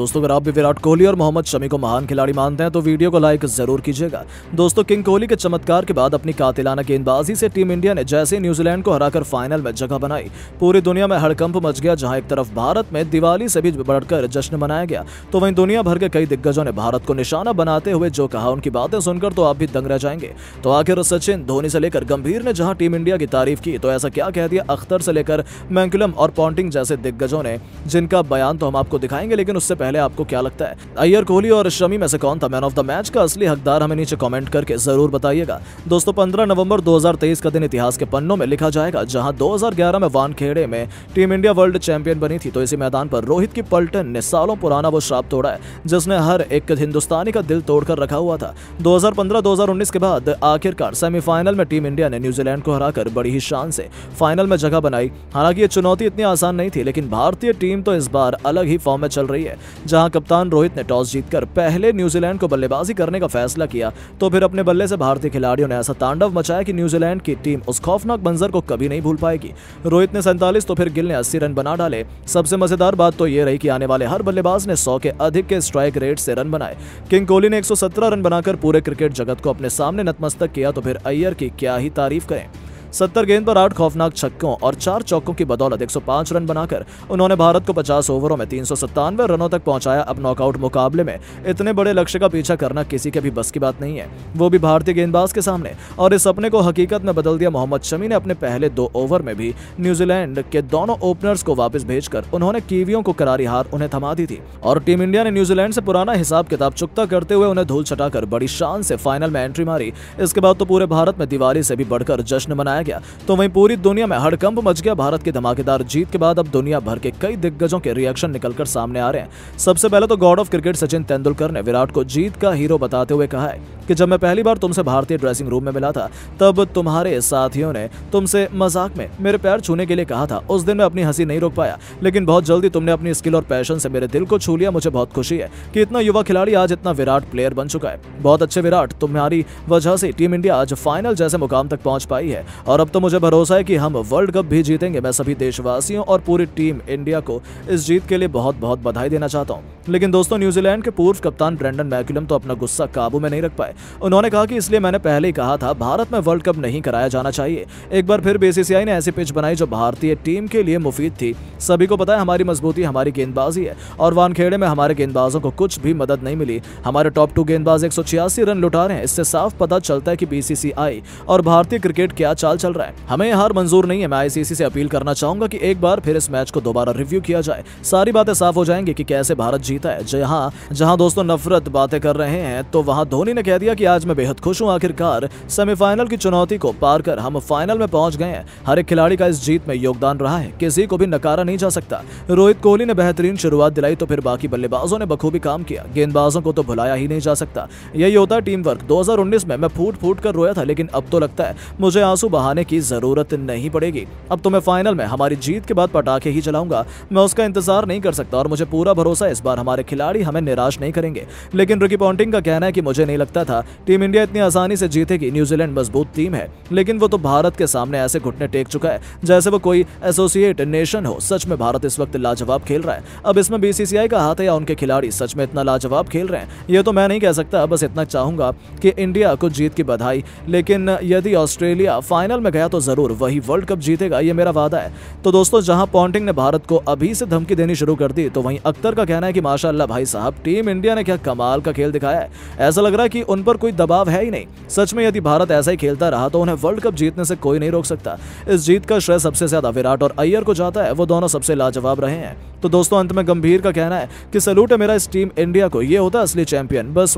दोस्तों अगर आप भी विराट कोहली और मोहम्मद शमी को महान खिलाड़ी मानते हैं तो वीडियो को लाइक जरूर कीजिएगा। दोस्तों किंग कोहली के चमत्कार के बाद अपनी कातिलाना गेंदबाजी से टीम इंडिया ने जैसे न्यूजीलैंड को हराकर फाइनल में जगह बनाई, पूरी दुनिया में हड़कंप मच गया। जहां एक तरफ भारत में दिवाली से भी बढ़कर जश्न मनाया गया, तो वहीं दुनिया भर के कई दिग्गजों ने भारत को निशाना बनाते हुए जो कहा, उनकी बातें सुनकर तो आप भी दंग रह जाएंगे। तो आखिर सचिन, धोनी से लेकर गंभीर ने जहां टीम इंडिया की तारीफ की, तो ऐसा क्या कह दिया अख्तर से लेकर मैकुलम और पॉन्टिंग जैसे दिग्गजों ने, जिनका बयान तो हम आपको दिखाएंगे। लेकिन उससे पहले आपको क्या लगता है, अय्यर, कोहली और शमी में से कौन था मैन ऑफ द मैच का असली हकदार? हमें नीचे कमेंट करके जरूर बताइएगा। दोस्तों 15 नवंबर 2023 का दिन इतिहास के पन्नों में लिखा जाएगा, जहां 2011 में वानखेड़े में टीम इंडिया वर्ल्ड चैंपियन बनी थी। तो इसी मैदान पर रोहित की पलटन ने सालों पुराना वो श्राप तोड़ा है जिसने हर एक हिंदुस्तानी का दिल तोड़कर रखा हुआ था। 2015-2019 के बाद आखिरकार सेमीफाइनल में टीम इंडिया ने न्यूजीलैंड को हराकर बड़ी ही शान से फाइनल में जगह बनाई। हालांकि ये चुनौती इतनी आसान नहीं थी, लेकिन भारतीय टीम तो इस बार अलग ही फॉर्म में चल रही है। जहां कप्तान रोहित ने टॉस जीतकर पहले न्यूजीलैंड को बल्लेबाजी करने का फैसला किया, तो फिर अपने बल्ले से भारतीय खिलाड़ियों ने ऐसा तांडव मचाया कि न्यूजीलैंड की टीम उस खौफनाक मंजर को कभी नहीं भूल पाएगी। रोहित ने 47 तो फिर गिल ने 80 रन बना डाले। सबसे मजेदार बात तो ये रही कि आने वाले हर बल्लेबाज ने 100 के अधिक के स्ट्राइक रेट से रन बनाए। किंग कोहली ने 117 रन बनाकर पूरे क्रिकेट जगत को अपने सामने नतमस्तक किया, तो फिर अय्यर की क्या ही तारीफ करें। 70 गेंद पर 8 खौफनाक छक्कों और 4 चौकों की बदौलत 105 रन बनाकर उन्होंने भारत को 50 ओवरों में 397 रनों तक पहुंचाया। अब नॉकआउट मुकाबले में इतने बड़े लक्ष्य का पीछा करना किसी के भी बस की बात नहीं है, वो भी भारतीय गेंदबाज के सामने। और इस सपने को हकीकत में बदल दिया मोहम्मद शमी ने। अपने पहले 2 ओवर में भी न्यूजीलैंड के दोनों ओपनर्स को वापस भेजकर उन्होंने कीवियों को करारी हार उन्हें थमा दी थी, और टीम इंडिया ने न्यूजीलैंड से पुराना हिसाब किताब चुकता करते हुए उन्हें धूल छटाकर बड़ी शान से फाइनल में एंट्री मारी। इसके बाद तो पूरे भारत में दिवाली से भी बढ़कर जश्न मनाया गया, तो वहीं पूरी दुनिया में हड़कंप मच गया। भारत की धमाकेदार जीत के बाद अब दुनिया भर के कई दिग्गजों के रिएक्शन निकलकर सामने आ रहे हैं। सबसे पहले तो God of cricket Sachin Tendulkar ने विराट को जीत का हीरो बताते हुए कहा है कि जब मैं पहली बार तुमसे भारतीय ड्रेसिंग रूम में मिला था, तब तुम्हारे साथियों ने तुमसे मजाक में मेरे पैर छूने के लिए कहा था। उस दिन मैं अपनी हंसी नहीं रोक पाया, लेकिन बहुत जल्दी तुमने अपनी स्किल और पैशन से मेरे दिल को छू लिया। मुझे बहुत खुशी है कि इतना युवा खिलाड़ी आज इतना विराट प्लेयर बन चुका है। बहुत अच्छे विराट, तुम्हारी वजह से टीम इंडिया आज फाइनल जैसे मुकाम तक पहुंच पाई है, और अब तो मुझे भरोसा है कि हम वर्ल्ड कप भी जीतेंगे। मैं सभी देशवासियों और पूरी टीम इंडिया को इस जीत के लिए बहुत बहुत बधाई देना चाहता हूं। लेकिन दोस्तों न्यूजीलैंड के पूर्व कप्तान ब्रेंडन मैकुलम तो अपना गुस्सा काबू में नहीं रख पाए। उन्होंने कहा कि इसलिए मैंने पहले ही कहा था भारत में वर्ल्ड कप नहीं कराया जाना चाहिए। एक बार फिर बीसीसीआई ने ऐसी पिच बनाई जो भारतीय टीम के लिए मुफीद थी। सभी को पता है हमारी मजबूती हमारी गेंदबाजी है, और वानखेड़े में हमारे गेंदबाजों को कुछ भी मदद नहीं मिली। हमारे टॉप 2 गेंदबाज 186 रन लुटा रहे हैं। इससे साफ पता चलता है कि बीसीसीआई और भारतीय क्रिकेट क्या चाल चल रहा है। हमें हार मंजूर नहीं है। मैं आईसीसी से अपील करना चाहूंगा कि एक बार फिर इस मैच को दोबारा रिव्यू किया जाए। सारी बातें साफ हो जाएंगी कि कैसे भारत जीता है। जहां दोस्तों नफरत बातें कर रहे हैं, तो वहां धोनी ने कह दिया कि आज मैं बेहद खुश हूं। आखिरकार सेमीफाइनल की चुनौती को पार कर हम फाइनल में पहुंच गए हैं। हर एक खिलाड़ी का इस जीत में योगदान रहा है, किसी को भी नकारा नहीं जा सकता। रोहित कोहली ने बेहतरीन शुरुआत दिलाई, तो फिर बाकी बल्लेबाजों ने बखूबी काम किया। गेंदबाजों को तो भुलाया ही नहीं जा सकता। यही होता है टीम वर्क। 2019 में मैं फूट फूट कर रोया था, लेकिन अब तो लगता है मुझे आंसू बहाने की जरूरत नहीं पड़ेगी। अब तो मैं फाइनल में हमारी जीत के बाद पटाखे ही चलाऊंगा। मैं उसका इंतजार नहीं कर सकता, और मुझे पूरा भरोसा है इस बार हमारे खिलाड़ी हमें निराश नहीं करेंगे। लेकिन रिकी पॉन्टिंग का कहना है कि मुझे नहीं लगता था टीम इंडिया इतनी आसानी से जीतेगी। न्यूजीलैंड मजबूत टीम है, लेकिन वो तो भारत के सामने ऐसे घुटने टेक चुका है जैसे वो कोई एसोसिएट नेशन हो। सच में भारत इस वक्त लाजवाब खेल रहा है। अब इसमें बीसीसीआई का हाथ है या उनके खिलाड़ी सच में इतना लाजवाब खेल रहे हैं, ये तो मैं नहीं कह सकता। बस इतना चाहूंगा कि इंडिया को जीत की बधाई, लेकिन यदि ऑस्ट्रेलिया फाइनल में गया तो जरूर वही वर्ल्ड कप जीतेगा, ये मेरा वादा है। तो दोस्तों जहां पॉन्टिंग ने भारत को अभी से धमकी देनी शुरू कर दी, तो वहीं अख्तर का कहना है कि माशाअल्लाह भाई साहब, टीम इंडिया ने क्या कमाल का खेल दिखाया है। ऐसा लग रहा है कि उन पर कोई दबाव है ही नहीं। सच में यदि भारत ऐसा ही खेलता रहा तो उन्हें वर्ल्ड कप जीतने से कोई नहीं रोक सकता। इस जीत का श्रेय सबसे ज्यादा विराट और अय्यर को जाता है, वो दोनों सबसे लाजवाब रहे हैं। तो दोस्तों अंत में गंभीर का कहना है कि सैल्यूट है मेरा इस टीम इंडिया को, ये होता है असली चैंपियन। बस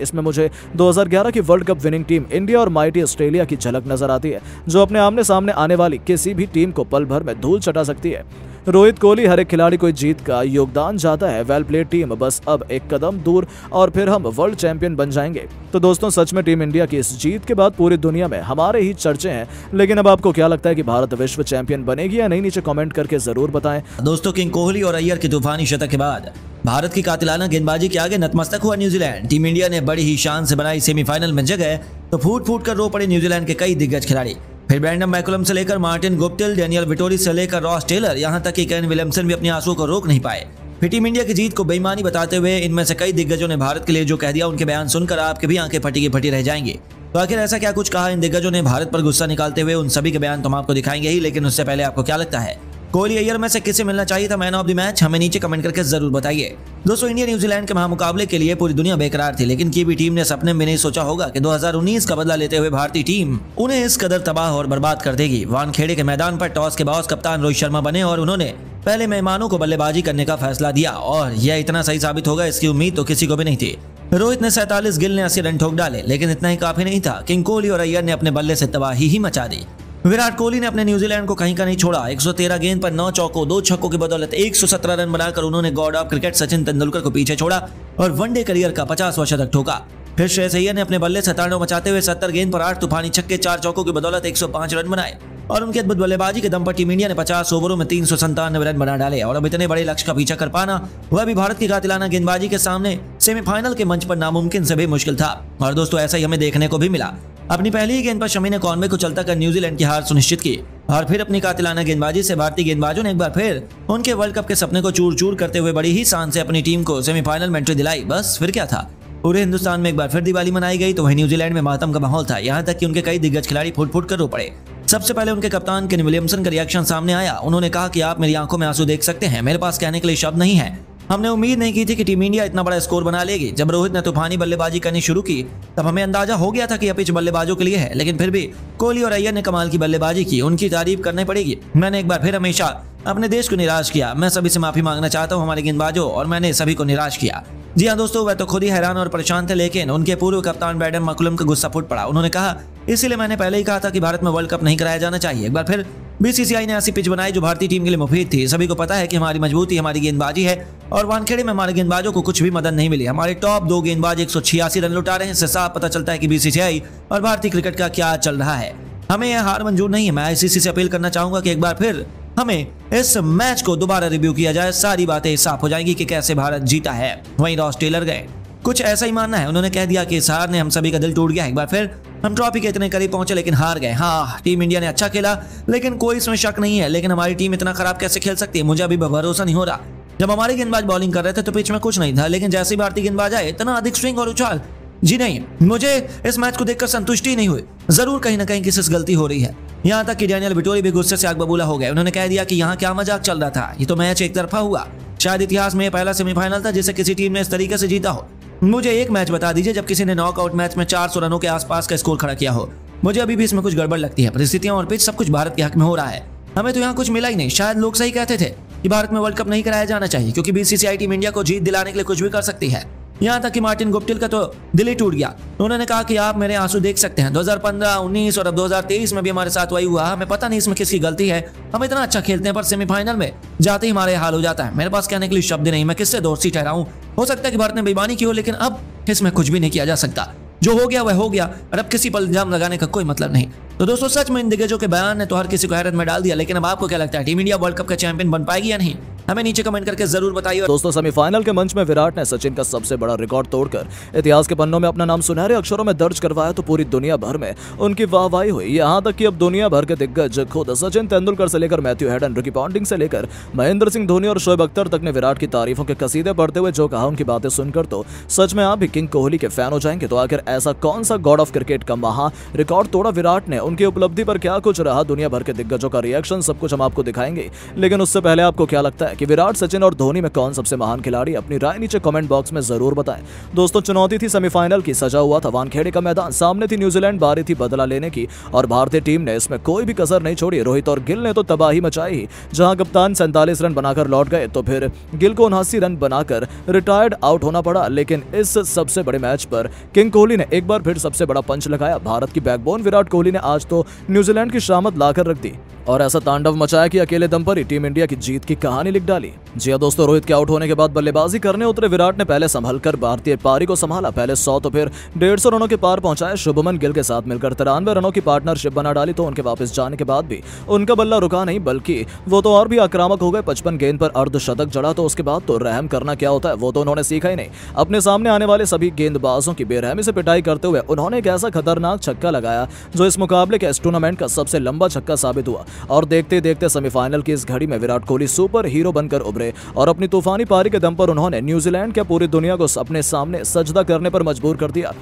इसमें मुझे 2011 की world cup winning team India और माइटी ऑस्ट्रेलिया की झलक नजर आती है, जो अपने आमने सामने आने वाली किसी भी टीम को पल भर में धूल चटा सकती है। रोहित कोहली, हर एक खिलाड़ी को जीत का योगदान जाता है। वेल प्लेड टीम, बस अब एक कदम दूर और फिर हम वर्ल्ड चैंपियन बन जाएंगे। तो दोस्तों सच में टीम इंडिया की इस जीत के बाद पूरी दुनिया में हमारे ही चर्चे हैं। लेकिन अब आपको क्या लगता है कि भारत विश्व चैंपियन बनेगी या नहीं? नीचे कमेंट करके जरूर बताएं। दोस्तों किंग कोहली और अय्यर की तूफानी शतक के बाद भारत की कातिलाना गेंदबाजी के आगे नतमस्तक हुआ न्यूजीलैंड। टीम इंडिया ने बड़ी ही शान से बनाई सेमीफाइनल में जगह, तो फूट फूट कर रो पड़े न्यूजीलैंड के कई दिग्गज खिलाड़ी। फिर ब्रेंडन मैकुलम से लेकर मार्टिन गुप्टिल, डेनियल विटोरी से लेकर रॉस टेलर, यहां तक कि केन विलियमसन भी अपने आंसुओं को रोक नहीं पाए। फिर टीम इंडिया की जीत को बेईमानी बताते हुए इनमें से कई दिग्गजों ने भारत के लिए जो कह दिया, उनके बयान सुनकर आपके भी आंखें फटी की फटी रह जाएंगी। तो आखिर ऐसा क्या कुछ कहा इन दिग्गजों ने भारत पर गुस्सा निकालते हुए, उन सभी के बयान तो हम आपको दिखाएंगे ही, लेकिन उससे पहले आपको क्या लगता है कोहली अय्यर में से किसे मिलना चाहिए था मैन ऑफ द मैच? हमें नीचे कमेंट करके जरूर बताइए। दोस्तों, इंडिया न्यूजीलैंड के महामुकाबले के लिए पूरी दुनिया बेकरार थी, लेकिन कीवी टीम ने सपने में नहीं सोचा होगा कि 2019 का बदला लेते हुए भारतीय टीम उन्हें इस कदर तबाह और बर्बाद कर देगी। वानखेड़े के मैदान पर टॉस के बॉस कप्तान रोहित शर्मा बने और उन्होंने पहले मेहमानों को बल्लेबाजी करने का फैसला दिया और यह इतना सही साबित होगा इसकी उम्मीद तो किसी को भी नहीं थी। रोहित ने 47, गिल ने 80 रन ठोक डाले, लेकिन इतना ही काफी नहीं था। किंग कोहली और अय्यर ने अपने बल्ले से तबाही ही मचा दी। विराट कोहली ने अपने न्यूजीलैंड को कहीं का नहीं छोड़ा। 113 गेंद पर 9 चौकों 2 छक्कों की बदौलत 117 रन बनाकर उन्होंने God of cricket Sachin Tendulkar को पीछे छोड़ा और वनडे करियर का 50वां शतक ठोका। फिर श्रेयस अय्यर ने अपने बल्ले से तांडव मचाते हुए 70 गेंद पर 8 तूफानी छक्के 4 चौकों की बदौलत 105 रन बनाए और उनकी अद्भुत बल्लेबाजी के दम पर टीम इंडिया ने 50 ओवरों में 397 रन बना डाले। और अब इतने बड़े लक्ष्य का पीछा कर पाना, वह भी भारत की कातिलाना गेंदबाजी के सामने सेमीफाइनल के मंच पर नामुमकिन से भी मुश्किल था। और दोस्तों, ऐसा ही हमें देखने को भी मिला। अपनी पहली ही गेंद पर शमी ने कॉनवे को चलता कर न्यूजीलैंड की हार सुनिश्चित की और फिर अपनी कातिलाना गेंदबाजी से भारतीय गेंदबाजों ने एक बार फिर उनके वर्ल्ड कप के सपने को चूर चूर करते हुए बड़ी ही शान से अपनी टीम को सेमीफाइनल में एंट्री दिलाई। बस फिर क्या था, पूरे हिंदुस्तान में एक बार फिर दिवाली मनाई गई, तो वही न्यूजीलैंड में मातम का माहौल था। यहाँ तक कि उनके कई दिग्गज खिलाड़ी फुट फुट कर रो पड़े। सबसे पहले उनके कप्तान केन विलियमसन का रिएक्शन सामने आया। उन्होंने कहा कि आप मेरी आंखों में आंसू देख सकते हैं, मेरे पास कहने के लिए शब्द नहीं है। हमने उम्मीद नहीं की थी कि टीम इंडिया इतना बड़ा स्कोर बना लेगी। जब रोहित ने तूफानी बल्लेबाजी करनी शुरू की तब हमें अंदाजा हो गया था कि यह पिच बल्लेबाजों के लिए है, लेकिन फिर भी कोहली और अय्यर ने कमाल की बल्लेबाजी की, उनकी तारीफ करनी पड़ेगी। मैंने एक बार फिर हमेशा अपने देश को निराश किया। मैं सभी से माफी मांगना चाहता हूं हमारे गेंदबाजों, और मैंने सभी को निराश किया। जी हाँ दोस्तों, वह तो खुद ही हैरान और परेशान थे, लेकिन उनके पूर्व कप्तान बैडन मकुलम का गुस्सा फूट पड़ा। उन्होंने कहा, इसीलिए मैंने पहले ही कहा था कि भारत में वर्ल्ड कप नहीं कराया जाना चाहिए। एक बार फिर बीसीसीआई ने ऐसी पिच बनाई जो भारतीय टीम के लिए मुफीद थी। सभी को पता है कि हमारी मजबूती हमारी गेंदबाजी है और वानखेड़े में हमारे गेंदबाजों को कुछ भी मदद नहीं मिली। हमारे टॉप 2 गेंदबाज 186 रन लुटा रहे हैं। इससे साफ पता चलता है कि बीसीसीआई और भारतीय क्रिकेट का क्या चल रहा है। हमें यह हार मंजूर नहीं है। मैं आईसीसी से अपील करना चाहूंगा कि एक बार फिर हमें इस मैच को दोबारा रिव्यू किया जाए। सारी बातें साफ हो जाएंगी कि कैसे भारत जीता है। वहीं रॉस टेलर गए, कुछ ऐसा ही मानना है। उन्होंने कह दिया कि इस हार ने हम सभी का दिल टूट गया। एक बार फिर हम ट्रॉफी के इतने करीब पहुंचे लेकिन हार गए। हाँ, टीम इंडिया ने अच्छा खेला, लेकिन कोई इसमें शक नहीं है, लेकिन हमारी टीम इतना खराब कैसे खेल सकती है, मुझे अभी भरोसा नहीं हो रहा। जब हमारे गेंदबाज बॉलिंग कर रहे थे तो पिच में कुछ नहीं था, लेकिन जैसे ही भारतीय गेंदबाज आए इतना अधिक स्विंग और उछाल। जी नहीं, मुझे इस मैच को देखकर संतुष्टि नहीं हुई। जरूर कहीं ना कहीं किसी से गलती हो रही है। यहाँ तक कि डैनियल विटोरी भी गुस्से से आग बबूला हो गए। उन्होंने कह दिया कि यहाँ क्या मजाक चल रहा था, ये तो मैच एक तरफा हुआ। शायद इतिहास में पहला सेमीफाइनल था जिसे किसी टीम ने इस तरीके से जीता हो। मुझे एक मैच बता दीजिए जब किसी ने नॉकआउट मैच में 400 रनों के आसपास का स्कोर खड़ा किया हो। मुझे अभी भी इसमें कुछ गड़बड़ लगती है। परिस्थितियां और पिच सब कुछ भारत के हक में हो रहा है। हमें तो यहाँ कुछ मिला ही नहीं। शायद लोग सही कहते थे कि भारत में वर्ल्ड कप नहीं कराया जाना चाहिए, क्योंकि बीसीसीआई टीम इंडिया को जीत दिलाने के लिए कुछ भी कर सकती है। यहाँ तक कि मार्टिन गुप्टिल का तो दिल ही टूट गया। उन्होंने कहा कि आप मेरे आंसू देख सकते हैं। 2015, 19 और अब 2023 में भी हमारे साथ वही हुआ। हमें पता नहीं इसमें किसकी गलती है। हम इतना अच्छा खेलते हैं पर सेमीफाइनल में जाते ही हमारे हाल हो जाता है। मेरे पास कहने के लिए शब्द नहीं। मैं किससे दोस्ती ठहराऊं। हो सकता है कि भारत ने बेईमानी की हो, लेकिन अब इसमें कुछ भी नहीं किया जा सकता। जो हो गया वह हो गया, और अब किसी पर इल्जाम लगाने का कोई मतलब नहीं। तो दोस्तों, सच में इन दिग्गजों के बयान ने तो हर किसी को हैरत में डाल दिया। लेकिन अब आपको क्या लगता है, टीम इंडिया वर्ल्ड कप का चैंपियन बन पाएगी या नहीं? हमें नीचे कमेंट करके जरूर बताइए। दोस्तों, सेमीफाइनल के मंच में विराट ने सचिन का सबसे बड़ा रिकॉर्ड तोड़कर इतिहास के पन्नों में अपना नाम सुनहरे अक्षरों में दर्ज करवाया तो पूरी दुनिया भर में उनकी वाहवाही हुई। यहाँ तक कि अब दुनिया भर के दिग्गज खुद सचिन तेंदुलकर से लेकर मैथ्यू हेडन, रिकी पॉन्टिंग से लेकर महेंद्र सिंह धोनी और शोएब अख्तर तक ने विराट की तारीफों के कसीदे पढ़ते हुए जो कहा, उनकी बातें सुनकर तो सच में आप भी किंग कोहली के फैन हो जाएंगे। तो आखिर ऐसा कौन सा गॉड ऑफ क्रिकेट का महा रिकॉर्ड तोड़ा विराट ने? उनकी उपलब्धि पर क्या कुछ रहा, दुनिया भर के दिग्गजों का रिएक्शन, सब कुछ हम आपको दिखाएंगे। लेकिन उससे पहले आपको क्या लगता है कि विराट, सचिन और धोनी में कौन सबसे महान खिलाड़ी? अपनी राय नीचे कमेंट बॉक्स में जरूर बताएं। दोस्तों, चुनौती थी सेमीफाइनल की, सजा हुआ था वानखेड़े का मैदान, सामने थी न्यूजीलैंड, बारी थी बदला लेने की और भारतीय टीम ने इसमें कोई भी कसर नहीं छोड़ी। रोहित और गिल ने तो तबाही मचाई। जहां कप्तान 47 रन बनाकर लौट गए तो फिर गिल को 79 रन बनाकर रिटायर्ड आउट होना पड़ा। लेकिन इस सबसे बड़े मैच पर किंग कोहली ने एक बार फिर सबसे बड़ा पंच लगाया। भारत की बैकबोन विराट कोहली ने आज तो न्यूजीलैंड की शामत लाकर रख दी और ऐसा तांडव मचाया कि अकेले दम पर ही टीम इंडिया की जीत की कहानी लिख डाली। जी हां दोस्तों, रोहित के आउट होने के बाद बल्लेबाजी करने उतरे विराट ने पहले संभलकर भारतीय पारी को संभाला। पहले 100 तो फिर 150 रनों के पार पहुंचाए। शुभमन गिल के साथ मिलकर 93 रनों की पार्टनरशिप बना डाली। तो उनके वापस जाने के बाद भी उनका बल्ला रुका नहीं, बल्कि वो तो और भी आक्रामक हो गए। 55 गेंद पर अर्धशतक जड़ा तो उसके बाद तो रहम करना क्या होता है वो तो उन्होंने सीखा ही नहीं। अपने सामने आने वाले सभी गेंदबाजों की बेरहमी से पिटाई करते हुए उन्होंने एक ऐसा खतरनाक छक्का लगाया जो इस मुकाबले के इस टूर्नामेंट का सबसे लंबा छक्का साबित हुआ। और देखते देखते सेमीफाइनल की इस घड़ी में विराट कोहली सुपर हीरो बनकर उभरे और अपनी तूफानी पारी के दम पर उन्होंने न्यूजीलैंड के पूरी दुनिया को अपने सामने सजदा करने पर मजबूर कर दिया।